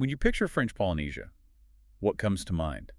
When you picture French Polynesia, what comes to mind?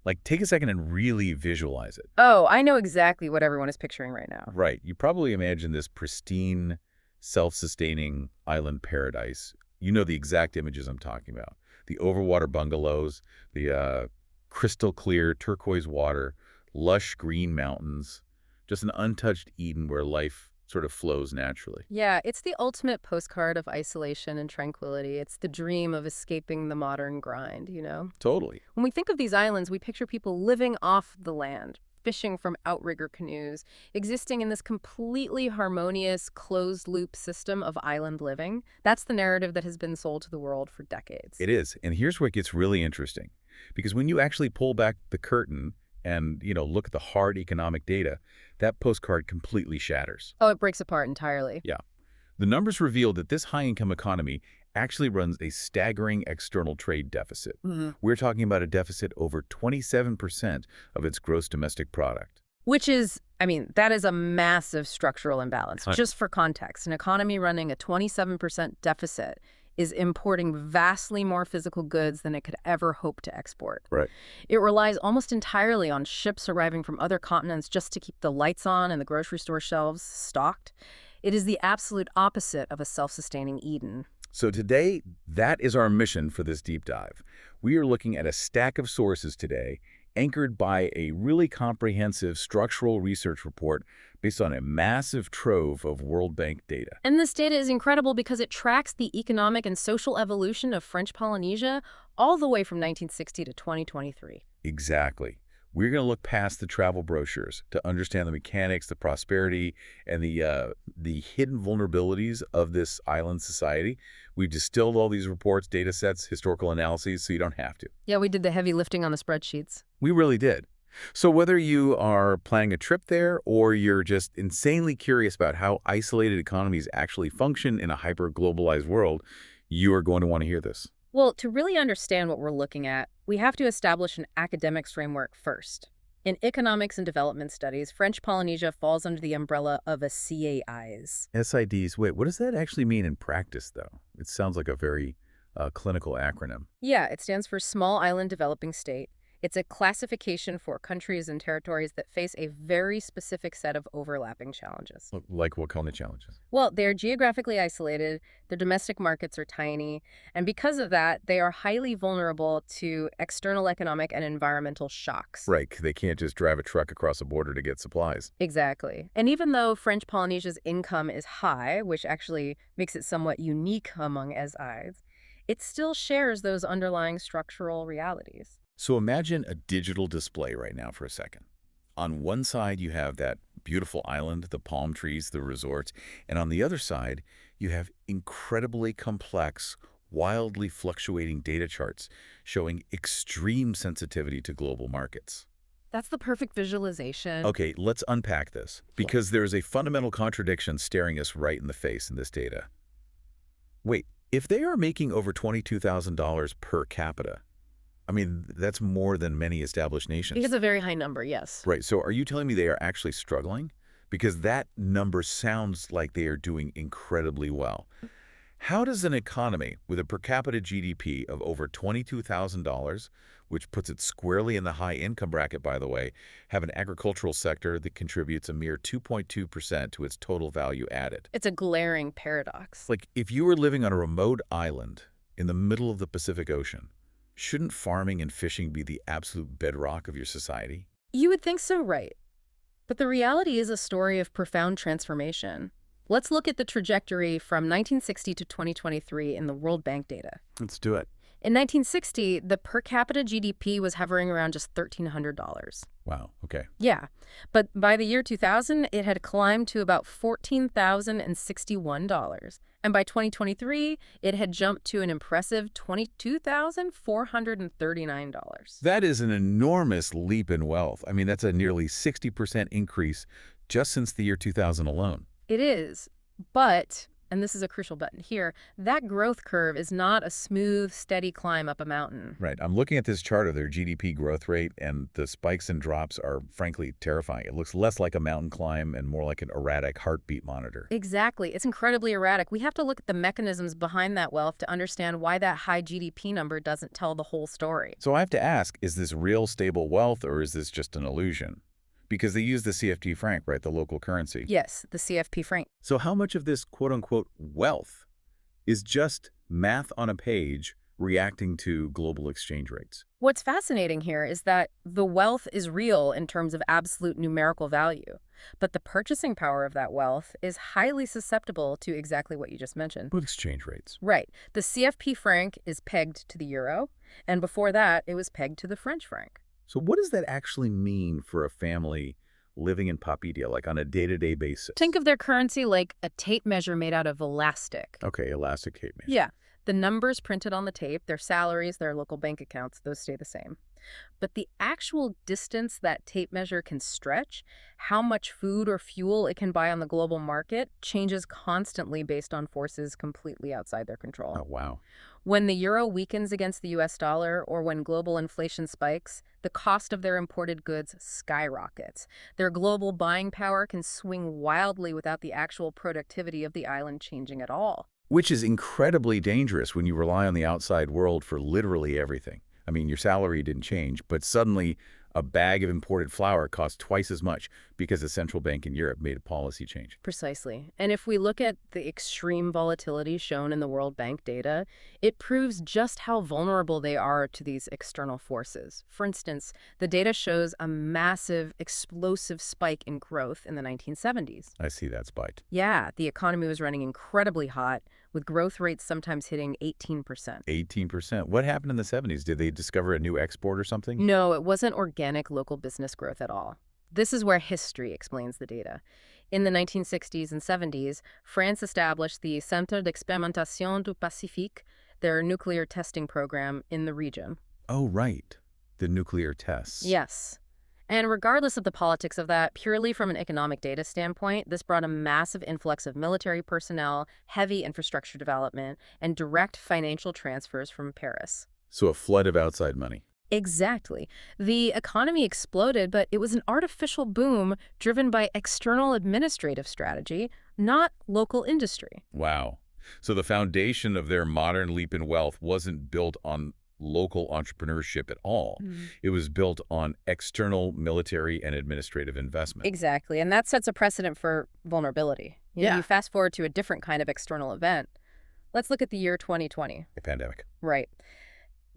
Like, take a second and really visualize it. Oh, I know exactly what everyone is picturing right now. Right. You probably imagine this pristine, self-sustaining island paradise. You know the exact images I'm talking about. The overwater bungalows, the crystal clear turquoise water, lush green mountains, just an untouched Eden where life sort of flows naturally. Yeah, it's the ultimate postcard of isolation and tranquility. It's the dream of escaping the modern grind. Totally. When we think of these islands, we picture people living off the land, fishing from outrigger canoes, existing in this completely harmonious, closed-loop system of island living. That's the narrative that has been sold to the world for decades. It is. And here's where it gets really interesting. Because when you actually pull back the curtain and, look at the hard economic data, that postcard completely shatters. Oh, it breaks apart entirely. Yeah. The numbers reveal that this high-income economy actually runs a staggering external trade deficit. We're talking about a deficit over 27% of its gross domestic product. Which is, that is a massive structural imbalance. Right. Just for context, an economy running a 27% deficit is importing vastly more physical goods than it could ever hope to export. Right. It relies almost entirely on ships arriving from other continents just to keep the lights on and the grocery store shelves stocked. It is the absolute opposite of a self-sustaining Eden. So today, that is our mission for this deep dive. We are looking at a stack of sources today anchored by a really comprehensive structural research report based on a massive trove of World Bank data. And this data is incredible because it tracks the economic and social evolution of French Polynesia all the way from 1960 to 2023. Exactly. We're going to look past the travel brochures to understand the mechanics, the prosperity, and the hidden vulnerabilities of this island society. We've distilled all these reports, data sets, historical analyses, so you don't have to. Yeah, we did the heavy lifting on the spreadsheets. We really did. So whether you are planning a trip there or you're just insanely curious about how isolated economies actually function in a hyper-globalized world, you are going to want to hear this. Well, to really understand what we're looking at, we have to establish an academics framework first. In economics and development studies, French Polynesia falls under the umbrella of a SIDs. SIDs, wait, what does that actually mean in practice, though? It sounds like a very clinical acronym. Yeah, it stands for Small Island Developing State. It's a classification for countries and territories that face a very specific set of overlapping challenges. Like what kind of challenges? Well, they're geographically isolated, their domestic markets are tiny, and because of that, they are highly vulnerable to external economic and environmental shocks. Right, they can't just drive a truck across a border to get supplies. Exactly. And even though French Polynesia's income is high, which actually makes it somewhat unique among SIs, it still shares those underlying structural realities. So imagine a digital display right now for a second. On one side, you have that beautiful island, the palm trees, the resorts, and on the other side, you have incredibly complex, wildly fluctuating data charts showing extreme sensitivity to global markets. That's the perfect visualization. Okay, let's unpack this, because there's a fundamental contradiction staring us right in the face in this data. Wait, if they are making over $22,000 per capita, that's more than many established nations. It's a very high number, yes. Right. So are you telling me they are actually struggling? Because that number sounds like they are doing incredibly well. How does an economy with a per capita GDP of over $22,000, which puts it squarely in the high income bracket, by the way, have an agricultural sector that contributes a mere 2.2% to its total value added? It's a glaring paradox. Like, if you were living on a remote island in the middle of the Pacific Ocean, shouldn't farming and fishing be the absolute bedrock of your society? You would think so, right? But the reality is a story of profound transformation. Let's look at the trajectory from 1960 to 2023 in the World Bank data. Let's do it. In 1960, the per capita GDP was hovering around just $1,300. Wow, okay. Yeah, but by the year 2000, it had climbed to about $14,061. And by 2023, it had jumped to an impressive $22,439. That is an enormous leap in wealth. That's a nearly 60% increase just since the year 2000 alone. It is, but, and this is a crucial button here, that growth curve is not a smooth, steady climb up a mountain. Right. I'm looking at this chart of their GDP growth rate, and the spikes and drops are frankly terrifying. It looks less like a mountain climb and more like an erratic heartbeat monitor. Exactly. It's incredibly erratic. We have to look at the mechanisms behind that wealth to understand why that high GDP number doesn't tell the whole story. So I have to ask, is this real stable wealth or is this just an illusion? Because they use the CFD franc, right, the local currency. Yes, the CFP franc. So how much of this quote-unquote wealth is just math on a page reacting to global exchange rates? What's fascinating here is that the wealth is real in terms of absolute numerical value, but the purchasing power of that wealth is highly susceptible to exactly what you just mentioned. With exchange rates. Right. The CFP franc is pegged to the euro, and before that, it was pegged to the French franc. So what does that actually mean for a family living in Papeete, like on a day-to-day basis? Think of their currency like a tape measure made out of elastic. Okay, elastic tape measure. Yeah. The numbers printed on the tape, their salaries, their local bank accounts, those stay the same. But the actual distance that tape measure can stretch, how much food or fuel it can buy on the global market, changes constantly based on forces completely outside their control. Oh, wow. When the euro weakens against the US dollar or when global inflation spikes, the cost of their imported goods skyrockets. Their global buying power can swing wildly without the actual productivity of the island changing at all. Which is incredibly dangerous when you rely on the outside world for literally everything. I mean, your salary didn't change, but suddenly a bag of imported flour costs twice as much because the central bank in Europe made a policy change. Precisely. And if we look at the extreme volatility shown in the World Bank data, it proves just how vulnerable they are to these external forces. For instance, the data shows a massive, explosive spike in growth in the 1970s. I see that spike. Yeah, the economy was running incredibly hot, with growth rates sometimes hitting 18%. 18%. What happened in the 70s? Did they discover a new export or something? No, it wasn't organic local business growth at all. This is where history explains the data. In the 1960s and 70s, France established the Centre d'Expérimentation du Pacifique, their nuclear testing program in the region. Oh, right. The nuclear tests. Yes. And regardless of the politics of that, purely from an economic data standpoint, this brought a massive influx of military personnel, heavy infrastructure development, and direct financial transfers from Paris. So a flood of outside money. Exactly. The economy exploded, but it was an artificial boom driven by external administrative strategy, not local industry. Wow. So the foundation of their modern leap in wealth wasn't built on local entrepreneurship at all. It was built on external military and administrative investment. Exactly. And that sets a precedent for vulnerability. You fast forward to a different kind of external event. Let's look at the year 2020. A pandemic. Right.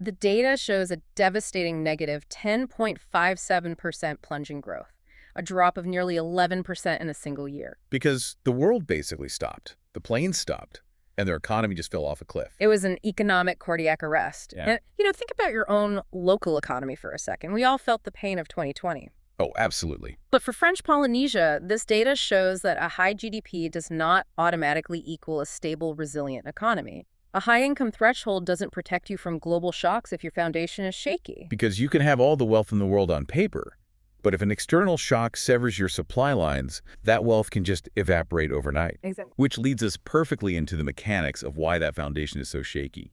The data shows a devastating negative 10.57% plunge in growth, a drop of nearly 11% in a single year. Because the world basically stopped. The planes stopped. And their economy just fell off a cliff. It was an economic cardiac arrest. Yeah. And, think about your own local economy for a second. We all felt the pain of 2020. Oh, absolutely. But for French Polynesia, this data shows that a high GDP does not automatically equal a stable, resilient economy. A high-income threshold doesn't protect you from global shocks if your foundation is shaky. Because you can have all the wealth in the world on paper, but if an external shock severs your supply lines, that wealth can just evaporate overnight. Exactly. Which leads us perfectly into the mechanics of why that foundation is so shaky.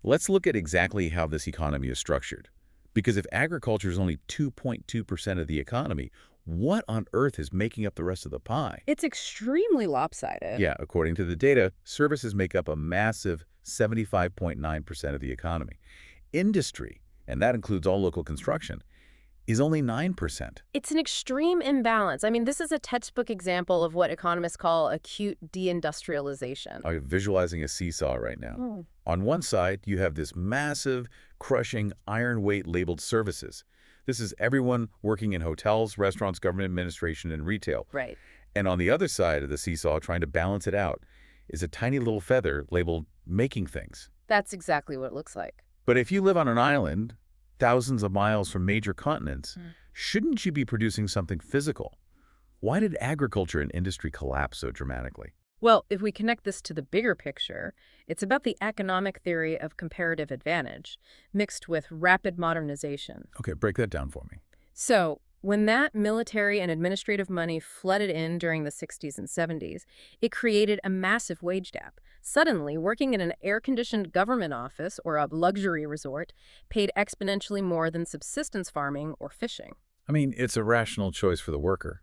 Let's look at exactly how this economy is structured. Because if agriculture is only 2.2% of the economy, what on earth is making up the rest of the pie? It's extremely lopsided. Yeah, according to the data, services make up a massive 75.9% of the economy. Industry, and that includes all local construction, is only 9%. It's an extreme imbalance. I mean, this is a textbook example of what economists call acute deindustrialization. I'm visualizing a seesaw right now. On one side, you have this massive, crushing, iron weight labeled services. This is everyone working in hotels, restaurants, government administration, and retail. Right. And on the other side of the seesaw, trying to balance it out, is a tiny little feather labeled making things. That's exactly what it looks like. But if you live on an island thousands of miles from major continents, shouldn't you be producing something physical? Why did agriculture and industry collapse so dramatically? Well, if we connect this to the bigger picture, it's about the economic theory of comparative advantage, mixed with rapid modernization. Okay, break that down for me. So, When that military and administrative money flooded in during the 60s and 70s, it created a massive wage gap. Suddenly, working in an air-conditioned government office or a luxury resort paid exponentially more than subsistence farming or fishing. I mean, it's a rational choice for the worker.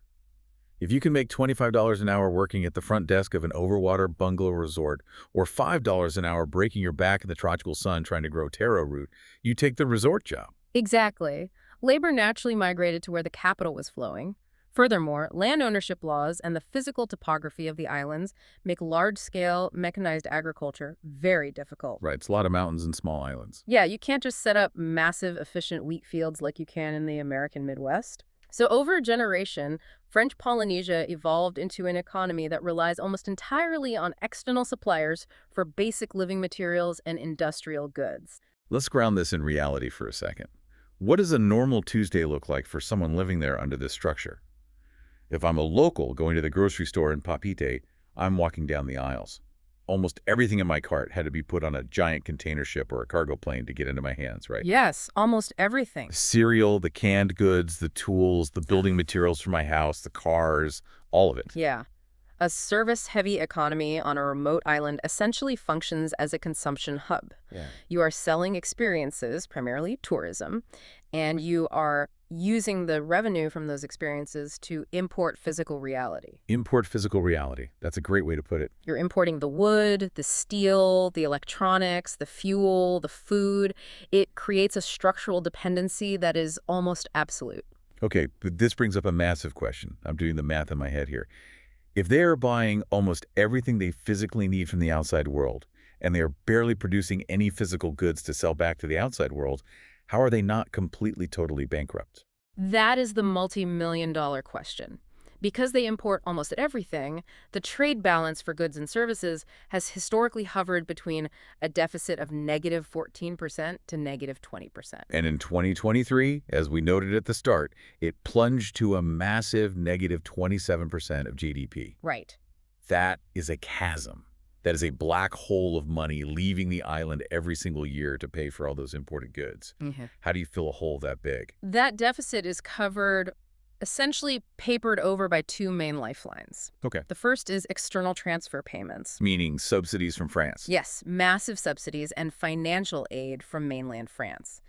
If you can make $25 an hour working at the front desk of an overwater bungalow resort or $5 an hour breaking your back in the tropical sun trying to grow taro root, you take the resort job. Exactly. Labor naturally migrated to where the capital was flowing. Furthermore, land ownership laws and the physical topography of the islands make large-scale mechanized agriculture very difficult. Right, it's a lot of mountains and small islands. Yeah, you can't just set up massive, efficient wheat fields like you can in the American Midwest. So over a generation, French Polynesia evolved into an economy that relies almost entirely on external suppliers for basic living materials and industrial goods. Let's ground this in reality for a second. What does a normal Tuesday look like for someone living there under this structure? If I'm a local going to the grocery store in Papeete, I'm walking down the aisles. Almost everything in my cart had to be put on a giant container ship or a cargo plane to get into my hands, right? Yes, almost everything. The cereal, the canned goods, the tools, the building materials for my house, the cars, all of it. Yeah. A service-heavy economy on a remote island essentially functions as a consumption hub. Yeah. You are selling experiences, primarily tourism, and you are using the revenue from those experiences to import physical reality. Import physical reality. That's a great way to put it. You're importing the wood, the steel, the electronics, the fuel, the food. It creates a structural dependency that is almost absolute. Okay, but this brings up a massive question. I'm doing the math in my head here. If they are buying almost everything they physically need from the outside world, and they are barely producing any physical goods to sell back to the outside world, how are they not completely, totally bankrupt? That is the multi-million-dollar question. Because they import almost everything, the trade balance for goods and services has historically hovered between a deficit of negative 14% to negative 20%. And in 2023, as we noted at the start, it plunged to a massive negative 27% of GDP. Right. That is a chasm. That is a black hole of money leaving the island every single year to pay for all those imported goods. Mm-hmm. How do you fill a hole that big? That deficit is covered, essentially papered over by two main lifelines. Okay. The first is external transfer payments. Meaning subsidies from France. Yes, massive subsidies and financial aid from mainland France.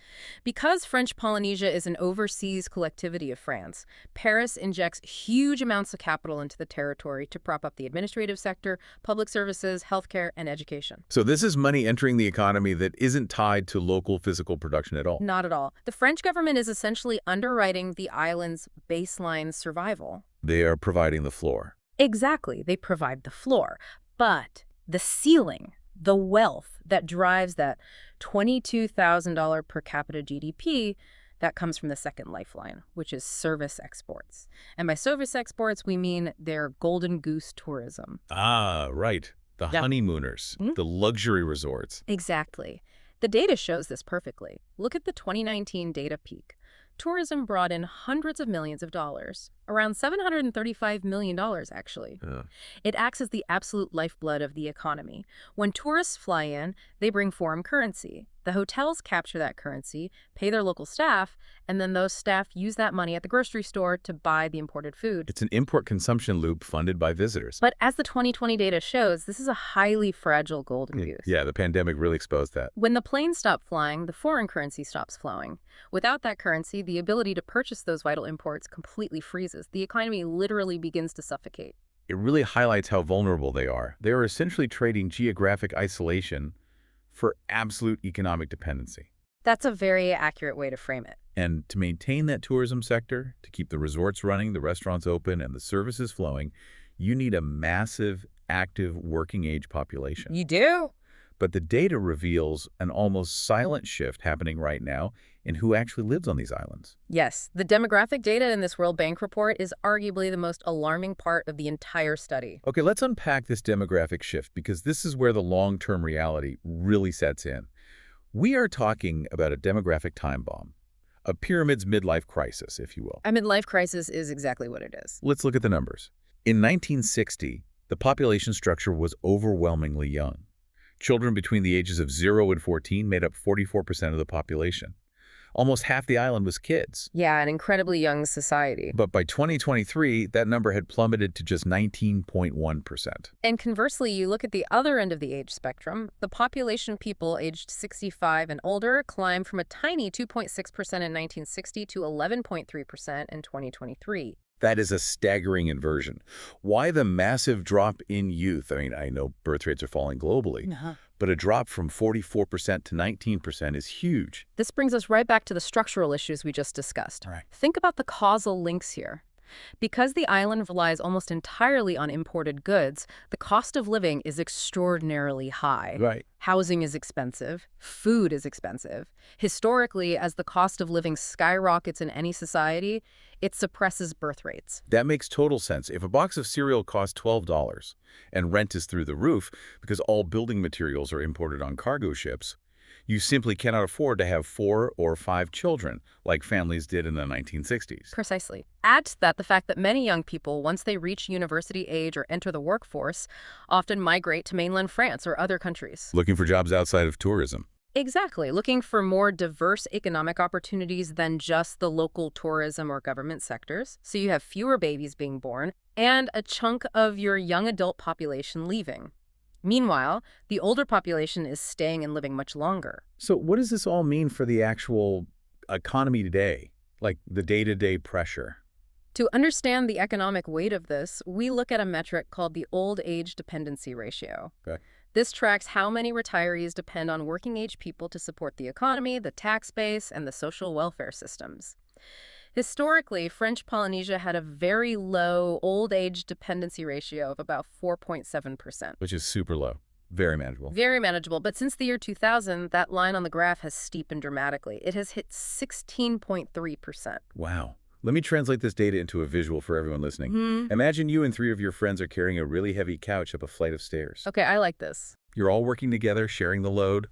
Because French Polynesia is an overseas collectivity of France, Paris injects huge amounts of capital into the territory to prop up the administrative sector, public services, healthcare, and education. So this is money entering the economy that isn't tied to local physical production at all. Not at all. The French government is essentially underwriting the island's baseline survival. They are providing the floor. Exactly. They provide the floor. But the ceiling, the wealth that drives that $22,000 per capita GDP, that comes from the second lifeline, which is service exports. And by service exports, we mean their golden goose tourism. Ah, right. The honeymooners, the luxury resorts. Exactly. The data shows this perfectly. Look at the 2019 data peak. Tourism brought in hundreds of millions of dollars, around $735 million, actually. It acts as the absolute lifeblood of the economy. When tourists fly in, they bring foreign currency. The hotels capture that currency, pay their local staff, and then those staff use that money at the grocery store to buy the imported food. It's an import consumption loop funded by visitors. But as the 2020 data shows, this is a highly fragile golden goose. Yeah, the pandemic really exposed that. When the planes stop flying, the foreign currency stops flowing. Without that currency, the ability to purchase those vital imports completely freezes. The economy literally begins to suffocate. It really highlights how vulnerable they are. They are essentially trading geographic isolation for absolute economic dependency. That's a very accurate way to frame it. And to maintain that tourism sector, to keep the resorts running, the restaurants open, and the services flowing, you need a massive, active, working-age population. You do? But the data reveals an almost silent shift happening right now in who actually lives on these islands. Yes, the demographic data in this World Bank report is arguably the most alarming part of the entire study. Okay, let's unpack this demographic shift because this is where the long-term reality really sets in. We are talking about a demographic time bomb, a pyramid's midlife crisis, if you will. A midlife crisis is exactly what it is. Let's look at the numbers. In 1960, the population structure was overwhelmingly young. Children between the ages of 0 and 14 made up 44% of the population. Almost half the island was kids. Yeah, an incredibly young society. But by 2023, that number had plummeted to just 19.1%. And conversely, you look at the other end of the age spectrum, the population people aged 65 and older climbed from a tiny 2.6% in 1960 to 11.3% in 2023. That is a staggering inversion. Why the massive drop in youth? I mean, I know birth rates are falling globally, but a drop from 44% to 19% is huge. This brings us right back to the structural issues we just discussed. Right. Think about the causal links here. Because the island relies almost entirely on imported goods, the cost of living is extraordinarily high. Right. Housing is expensive. Food is expensive. Historically, as the cost of living skyrockets in any society, it suppresses birth rates. That makes total sense. If a box of cereal costs $12 and rent is through the roof because all building materials are imported on cargo ships, you simply cannot afford to have 4 or 5 children like families did in the 1960s. Precisely. Add to that the fact that many young people, once they reach university age or enter the workforce, often migrate to mainland France or other countries. Looking for jobs outside of tourism. Exactly. Looking for more diverse economic opportunities than just the local tourism or government sectors. So you have fewer babies being born and a chunk of your young adult population leaving. Meanwhile, the older population is staying and living much longer. So what does this all mean for the actual economy today, like the day-to-day pressure? To understand the economic weight of this, we look at a metric called the old age dependency ratio. Okay. This tracks how many retirees depend on working-age people to support the economy, the tax base, and the social welfare systems. Historically, French Polynesia had a very low old-age dependency ratio of about 4.7%. Which is super low. Very manageable. Very manageable, but since the year 2000, that line on the graph has steepened dramatically. It has hit 16.3%. Wow. Let me translate this data into a visual for everyone listening. Imagine you and 3 of your friends are carrying a really heavy couch up a flight of stairs. Okay, I like this. You're all working together, sharing the load.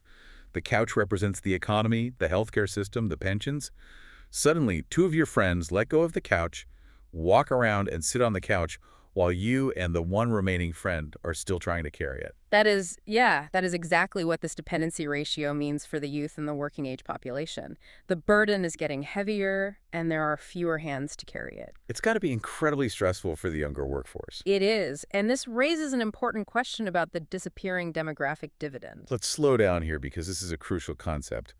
The couch represents the economy, the healthcare system, the pensions. Suddenly, 2 of your friends let go of the couch, walk around and sit on the couch while you and the one remaining friend are still trying to carry it. That is exactly what this dependency ratio means for the youth and the working age population. The burden is getting heavier, and there are fewer hands to carry it. It's got to be incredibly stressful for the younger workforce. It is, and this raises an important question about the disappearing demographic dividend. Let's slow down here because this is a crucial concept.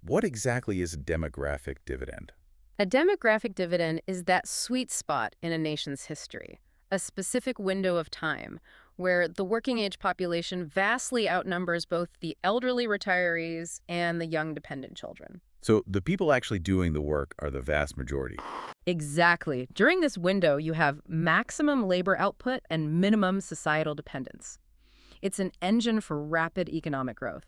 What exactly is a demographic dividend? A demographic dividend is that sweet spot in a nation's history, a specific window of time where the working-age population vastly outnumbers both the elderly retirees and the young dependent children. So the people actually doing the work are the vast majority. Exactly. During this window, you have maximum labor output and minimum societal dependence. It's an engine for rapid economic growth.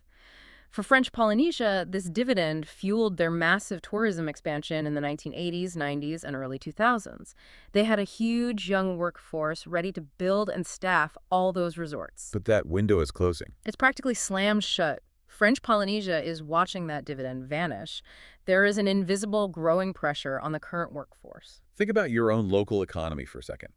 For French Polynesia, this dividend fueled their massive tourism expansion in the 1980s, 90s, and early 2000s. They had a huge young workforce ready to build and staff all those resorts. But that window is closing. It's practically slammed shut. French Polynesia is watching that dividend vanish. There is an invisible growing pressure on the current workforce. Think about your own local economy for a second.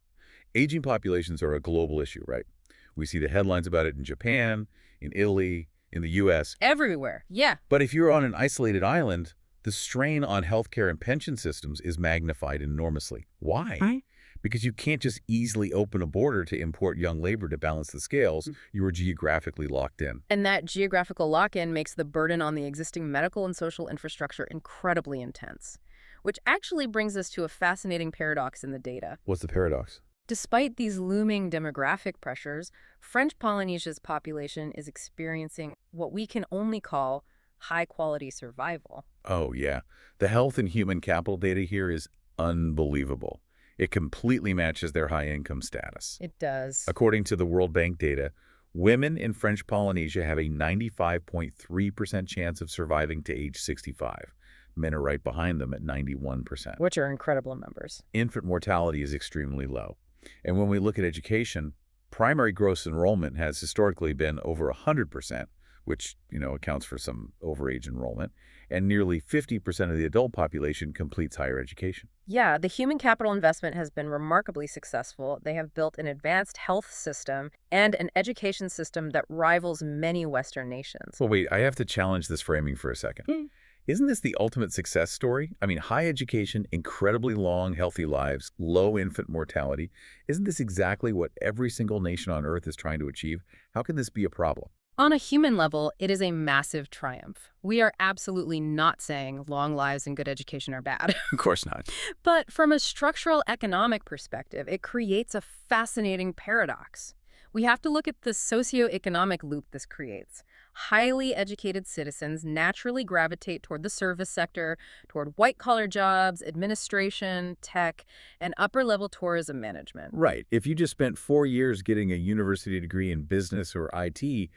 Aging populations are a global issue, right? We see the headlines about it in Japan, in Italy, in the U.S. Everywhere, yeah. But if you're on an isolated island, the strain on healthcare and pension systems is magnified enormously. Why? Because you can't just easily open a border to import young labor to balance the scales. You are geographically locked in. And that geographical lock-in makes the burden on the existing medical and social infrastructure incredibly intense, which actually brings us to a fascinating paradox in the data. What's the paradox? Despite these looming demographic pressures, French Polynesia's population is experiencing what we can only call high-quality survival. Oh, yeah. The health and human capital data here is unbelievable. It completely matches their high-income status. It does. According to the World Bank data, women in French Polynesia have a 95.3% chance of surviving to age 65. Men are right behind them at 91%. Which are incredible numbers. Infant mortality is extremely low. And when we look at education, primary gross enrollment has historically been over 100%, which, accounts for some overage enrollment, and nearly 50% of the adult population completes higher education. Yeah, the human capital investment has been remarkably successful. They have built an advanced health system and an education system that rivals many Western nations. Well, wait, I have to challenge this framing for a second. Isn't this the ultimate success story? I mean, high education, incredibly long, healthy lives, low infant mortality. Isn't this exactly what every single nation on Earth is trying to achieve? How can this be a problem? On a human level, it is a massive triumph. We are absolutely not saying long lives and good education are bad. Of course not. But from a structural economic perspective, it creates a fascinating paradox. We have to look at the socioeconomic loop this creates. Highly educated citizens naturally gravitate toward the service sector, toward white-collar jobs, administration, tech, and upper-level tourism management. Right. If you just spent 4 years getting a university degree in business or IT,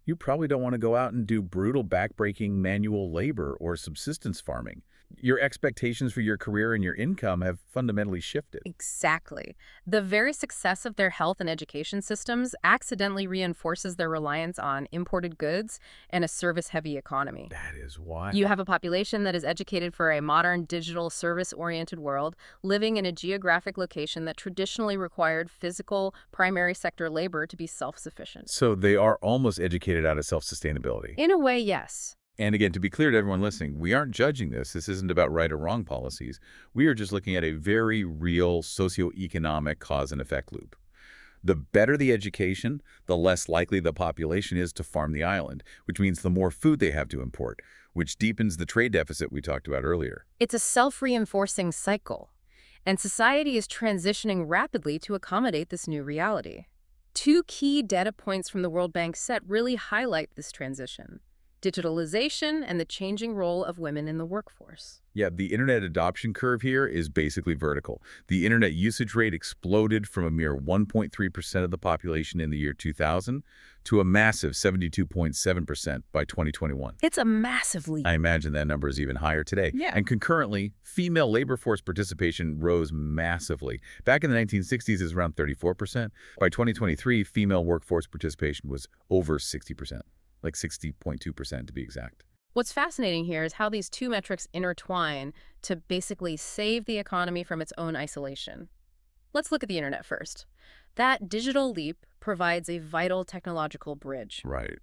you probably don't want to go out and do brutal backbreaking manual labor or subsistence farming. Your expectations for your career and your income have fundamentally shifted. Exactly. The very success of their health and education systems accidentally reinforces their reliance on imported goods and a service-heavy economy. That is why. You have a population that is educated for a modern, digital, service-oriented world, living in a geographic location that traditionally required physical, primary sector labor to be self-sufficient. So they are almost educated out of self-sustainability. In a way, yes. And again, to be clear to everyone listening, we aren't judging this. This isn't about right or wrong policies. We are just looking at a very real socioeconomic cause and effect loop. The better the education, the less likely the population is to farm the island, which means the more food they have to import, which deepens the trade deficit we talked about earlier. It's a self-reinforcing cycle, and society is transitioning rapidly to accommodate this new reality. Two key data points from the World Bank set really highlight this transition: digitalization and the changing role of women in the workforce. Yeah, the internet adoption curve here is basically vertical. The internet usage rate exploded from a mere 1.3% of the population in the year 2000 to a massive 72.7% by 2021. It's a massive leap. I imagine that number is even higher today. Yeah. And concurrently, female labor force participation rose massively. Back in the 1960s, it was around 34%. By 2023, female workforce participation was over 60%. Like 60.2% to be exact. What's fascinating here is how these two metrics intertwine to basically save the economy from its own isolation. Let's look at the internet first. That digital leap provides a vital technological bridge. Right.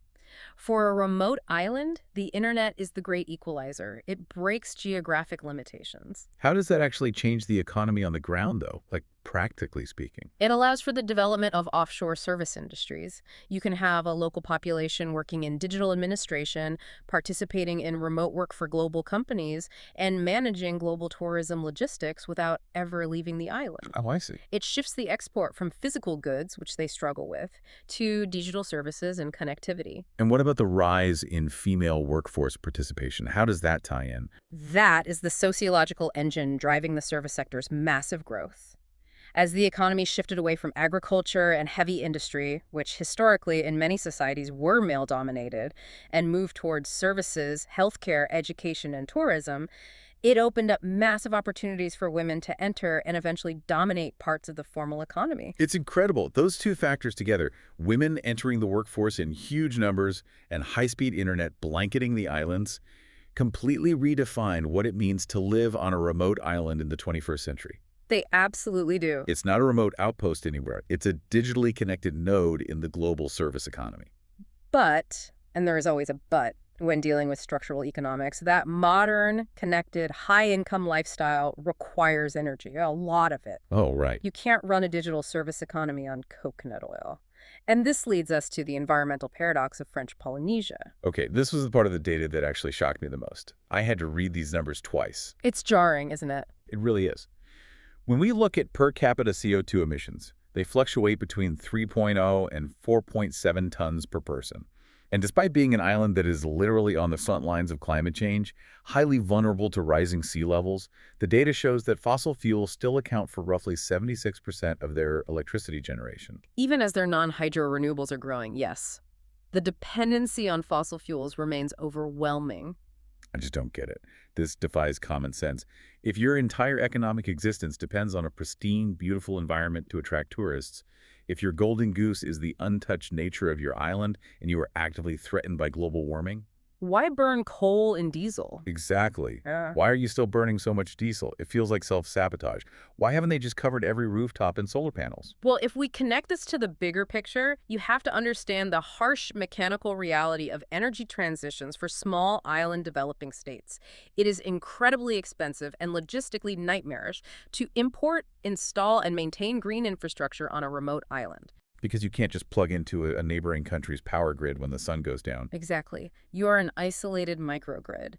For a remote island, the internet is the great equalizer. It breaks geographic limitations. How does that actually change the economy on the ground, though? Like, practically speaking? It allows for the development of offshore service industries. You can have a local population working in digital administration, participating in remote work for global companies, and managing global tourism logistics without ever leaving the island. Oh, I see. It shifts the export from physical goods, which they struggle with, to digital services and connectivity. And what about the rise in female workforce participation? How does that tie in? That is the sociological engine driving the service sector's massive growth. As the economy shifted away from agriculture and heavy industry, which historically in many societies were male-dominated, and moved towards services, healthcare, education, and tourism, it opened up massive opportunities for women to enter and eventually dominate parts of the formal economy. It's incredible. Those two factors together, women entering the workforce in huge numbers and high-speed internet blanketing the islands, completely redefined what it means to live on a remote island in the 21st century. They absolutely do. It's not a remote outpost anywhere. It's a digitally connected node in the global service economy. But, and there is always a but when dealing with structural economics, that modern, connected, high-income lifestyle requires energy, a lot of it. Oh, right. You can't run a digital service economy on coconut oil. And this leads us to the environmental paradox of French Polynesia. Okay, this was the part of the data that actually shocked me the most. I had to read these numbers twice. It's jarring, isn't it? It really is. When we look at per capita CO2 emissions, they fluctuate between 3.0 and 4.7 tons per person. And despite being an island that is literally on the front lines of climate change, highly vulnerable to rising sea levels, the data shows that fossil fuels still account for roughly 76% of their electricity generation. Even as their non-hydro renewables are growing, yes. The dependency on fossil fuels remains overwhelming. I just don't get it. This defies common sense. If your entire economic existence depends on a pristine, beautiful environment to attract tourists, if your golden goose is the untouched nature of your island and you are actively threatened by global warming, Why burn coal and diesel? Exactly. Yeah. Why are you still burning so much diesel? It feels like self-sabotage. Why haven't they just covered every rooftop in solar panels? Well, if we connect this to the bigger picture, you have to understand the harsh mechanical reality of energy transitions for small island developing states. It is incredibly expensive and logistically nightmarish to import, install, and maintain green infrastructure on a remote island. Because you can't just plug into a neighboring country's power grid when the sun goes down. Exactly. You are an isolated microgrid.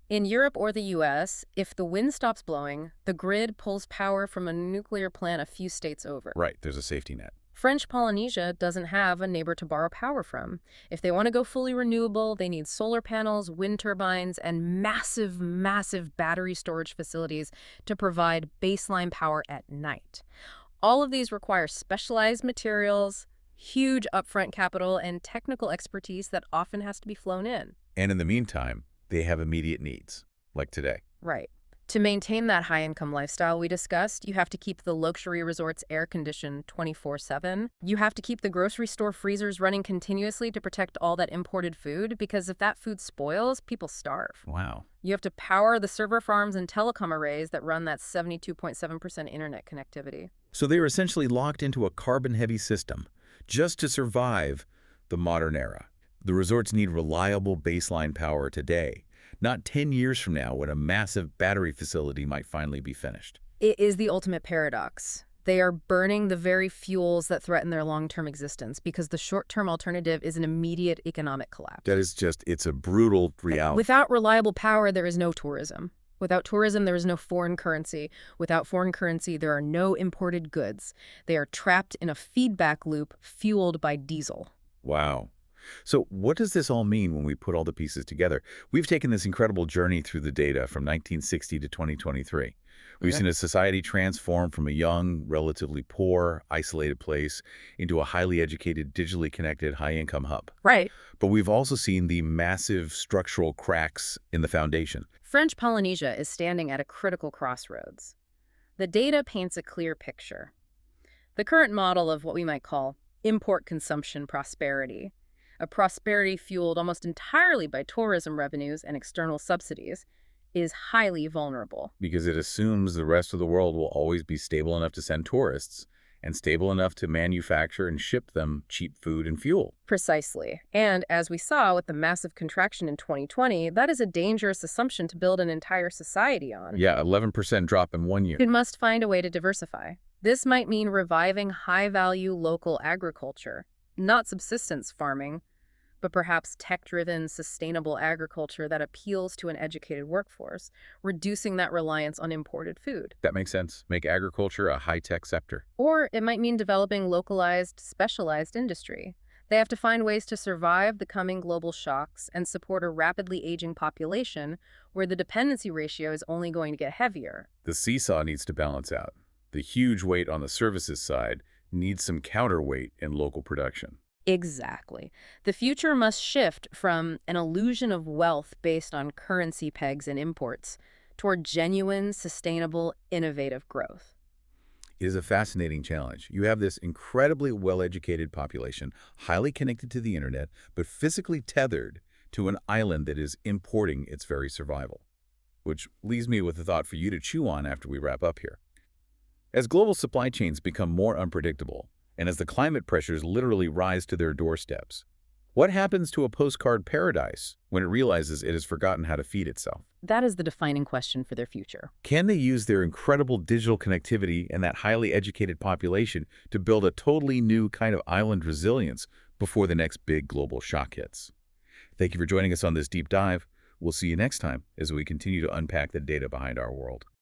In Europe or the US, if the wind stops blowing, the grid pulls power from a nuclear plant a few states over. Right, there's a safety net. French Polynesia doesn't have a neighbor to borrow power from. If they want to go fully renewable, they need solar panels, wind turbines, and massive, massive battery storage facilities to provide baseline power at night. All of these require specialized materials, huge upfront capital, and technical expertise that often has to be flown in. And in the meantime, they have immediate needs, like today. Right. To maintain that high-income lifestyle we discussed, you have to keep the luxury resorts air-conditioned 24/7. You have to keep the grocery store freezers running continuously to protect all that imported food, because if that food spoils, people starve. Wow. You have to power the server farms and telecom arrays that run that 72.7% internet connectivity. So they are essentially locked into a carbon-heavy system just to survive the modern era. The resorts need reliable baseline power today, not 10 years from now when a massive battery facility might finally be finished. It is the ultimate paradox. They are burning the very fuels that threaten their long-term existence because the short-term alternative is an immediate economic collapse. That is just, it's a brutal reality. Without reliable power, there is no tourism. Without tourism, there is no foreign currency. Without foreign currency, there are no imported goods. They are trapped in a feedback loop fueled by diesel. Wow. So what does this all mean when we put all the pieces together? We've taken this incredible journey through the data from 1960 to 2023. We've seen a society transform from a young, relatively poor, isolated place into a highly educated, digitally connected, high-income hub. Right. But we've also seen the massive structural cracks in the foundation. French Polynesia is standing at a critical crossroads. The data paints a clear picture. The current model of what we might call import consumption prosperity, a prosperity fueled almost entirely by tourism revenues and external subsidies, is highly vulnerable. Because it assumes the rest of the world will always be stable enough to send tourists and stable enough to manufacture and ship them cheap food and fuel. Precisely. And as we saw with the massive contraction in 2020, that is a dangerous assumption to build an entire society on. Yeah, 11% drop in 1 year. It must find a way to diversify. This might mean reviving high-value local agriculture, not subsistence farming, but perhaps tech-driven, sustainable agriculture that appeals to an educated workforce, reducing that reliance on imported food. That makes sense. Make agriculture a high-tech sector. Or it might mean developing localized, specialized industry. They have to find ways to survive the coming global shocks and support a rapidly aging population where the dependency ratio is only going to get heavier. The seesaw needs to balance out. The huge weight on the services side needs some counterweight in local production. Exactly. The future must shift from an illusion of wealth based on currency pegs and imports toward genuine, sustainable, innovative growth. It is a fascinating challenge. You have this incredibly well-educated population, highly connected to the internet, but physically tethered to an island that is importing its very survival. Which leaves me with a thought for you to chew on after we wrap up here. As global supply chains become more unpredictable, and as the climate pressures literally rise to their doorsteps, what happens to a postcard paradise when it realizes it has forgotten how to feed itself? That is the defining question for their future. Can they use their incredible digital connectivity and that highly educated population to build a totally new kind of island resilience before the next big global shock hits? Thank you for joining us on this deep dive. We'll see you next time as we continue to unpack the data behind our world.